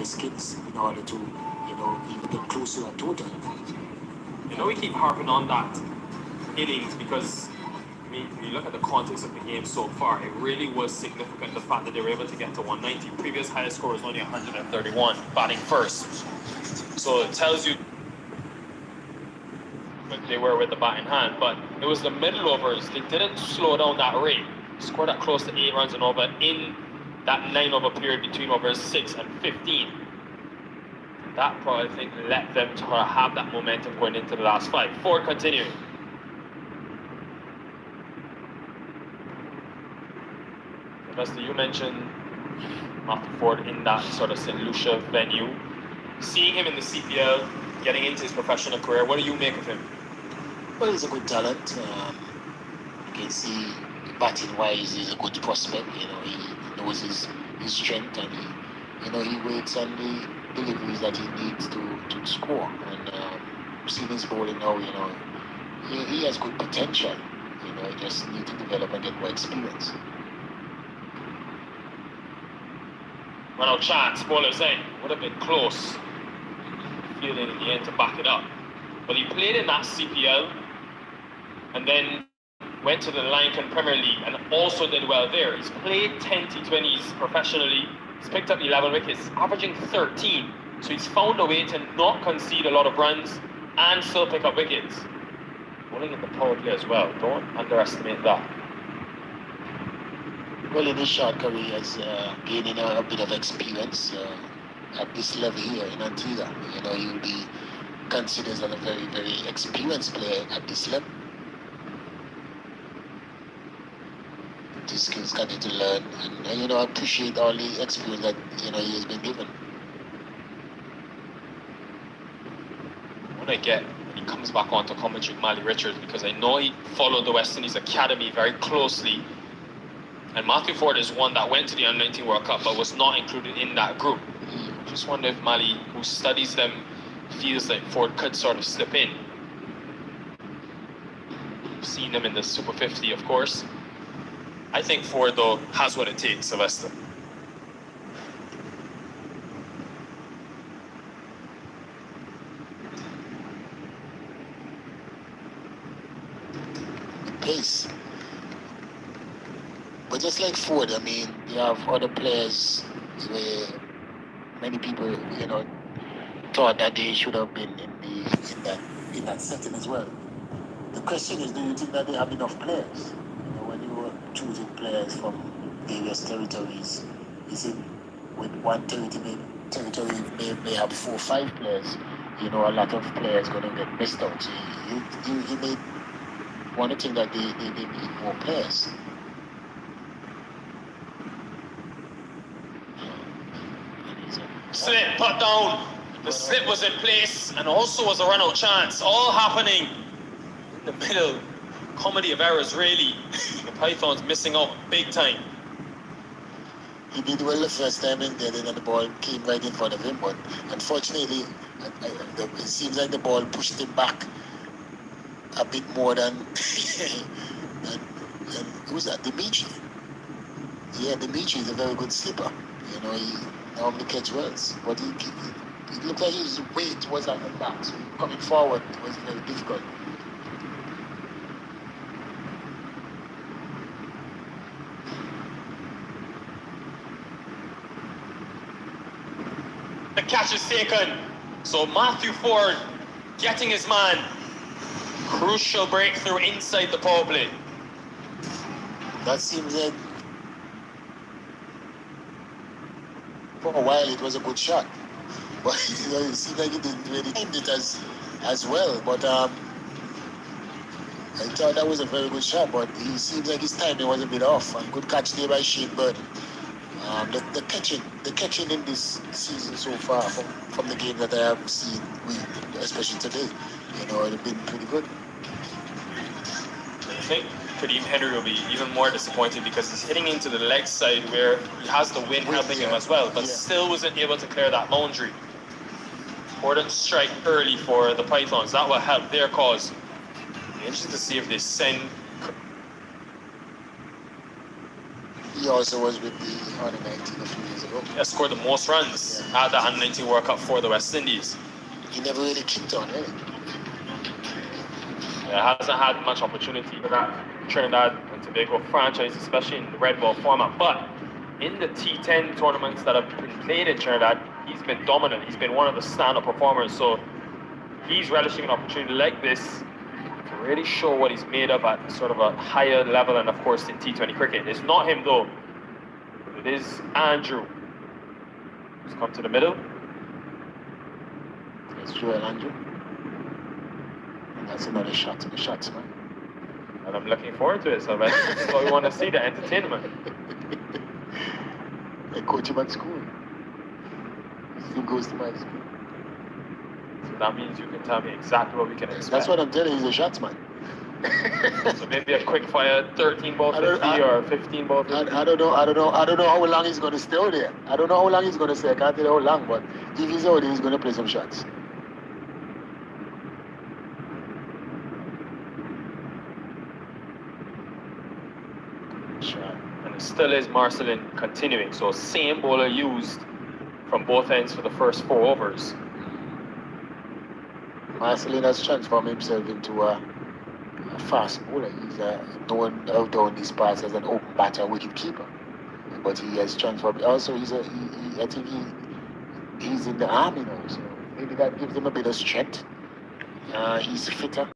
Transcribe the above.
skills in order to, even get close to a total. We keep harping on that innings because we look at the context of the game so far. It really was significant, the fact that they were able to get to 190. Previous highest score was only 131, batting first. So it tells you what they were with the bat in hand. But it was the middle overs. They didn't slow down that rate. Scored at close to 8 runs an over in that 9 over period between overs 6 and 15. That probably, I think, let them have that momentum going into the last 5. Ford continuing. Lester, you mentioned Matthew Ford in that sort of St. Lucia venue. Seeing him in the CPL, getting into his professional career, what do you make of him? Well, he's a good talent. You can see batting-wise, he's a good prospect. He knows his strength, and he waits on the deliveries that he needs to score. And seeing his bowling now, he has good potential. He just need to develop and get more experience. Run out chance, bowler's end. Would have been close. Fielding in the end to back it up. But he played in that CPL and then went to the Lankan Premier League and also did well there. He's played 10 T20s professionally. He's picked up 11 wickets, averaging 13. So he's found a way to not concede a lot of runs and still pick up wickets. Bowling in the power play as well. Don't underestimate that. Well, in his short career, he has gaining a bit of experience at this level here in Antigua. He will be considered as a very, very experienced player at this level. These skills continue to learn, and appreciate all the experience that he has been given. When I get when he comes back onto commentary with Mally Richards, because I know he followed the West Indies Academy very closely. And Matthew Ford is one that went to the Under-19 World Cup but was not included in that group. Just wonder if Mally, who studies them, feels like Ford could sort of slip in. We've seen him in the Super 50, of course. I think Ford, though, has what it takes, Sylvester. Pace. But just like Ford, you have other players where many people, thought that they should have been in that setting as well. The question is, do you think that they have enough players? When you were choosing players from various territories, is it with one territory may have 4 or 5 players? A lot of players going to get missed out. So you may want to think that they need more players. Slip, put down. The slip was in place and also was a run-out chance. All happening in the middle. Comedy of errors, really. The Pythons missing out big time. He did well the first time in there, and the ball came right in front of him. But unfortunately, it seems like the ball pushed him back a bit more than who's that? Dimitri. Yeah, Dimitri is a very good slipper. He normally catch wells, but it looked like his weight was at the back, so coming forward was very difficult. The catch is taken. So Matthew Ford getting his man. Crucial breakthrough inside the power play. That seems like for a while it was a good shot, but it seemed like he didn't really time it as well. But I thought that was a very good shot, but he seems like his timing was a bit off. And good catch there by Shane Bird. The catching in this season so far from the game that I have seen, especially today, it's been pretty good. I think Kadeem Henry will be even more disappointed because he's hitting into the leg side where he has the wind helping him as well, but still wasn't able to clear that boundary. Important strike early for the Pythons. That will help their cause. Interesting to see if they send. he also was with the under 19 a few years ago. He has scored the most runs at the under 19 World Cup for the West Indies. He never really kicked on, really. Yeah, hasn't had much opportunity for that Trinidad and Tobago franchise, especially in the red ball format. But in the T10 tournaments that have been played in Trinidad, he's been dominant. He's been one of the stand-up performers. So he's relishing an opportunity like this to really show what he's made of at sort of a higher level, and of course in T20 cricket. It's not him though. It is Andrew. He's come to the middle. It's Joel Andrew. And that's another shot to the shots, man. And I'm looking forward to it, so that's what we want to see, the entertainment. I coach him at school. He goes to my school. So that means you can tell me exactly what we can expect. That's what I'm telling you, he's a shotsman. So maybe a quick fire 13 ball 50 or 15 ball 50. I don't know how long he's going to stay out there. I don't know how long he's going to stay. I can't tell you how long, but if he's out there, he's going to play some shots. Shot. And it still is Marcelin continuing. So same bowler used from both ends for the first 4 overs. Marcelin has transformed himself into a fast bowler. He's known out down these parts as an open batter, wicket keeper. But he has transformed. Also, I think he's in the army now, so maybe that gives him a bit of strength. He's fitter.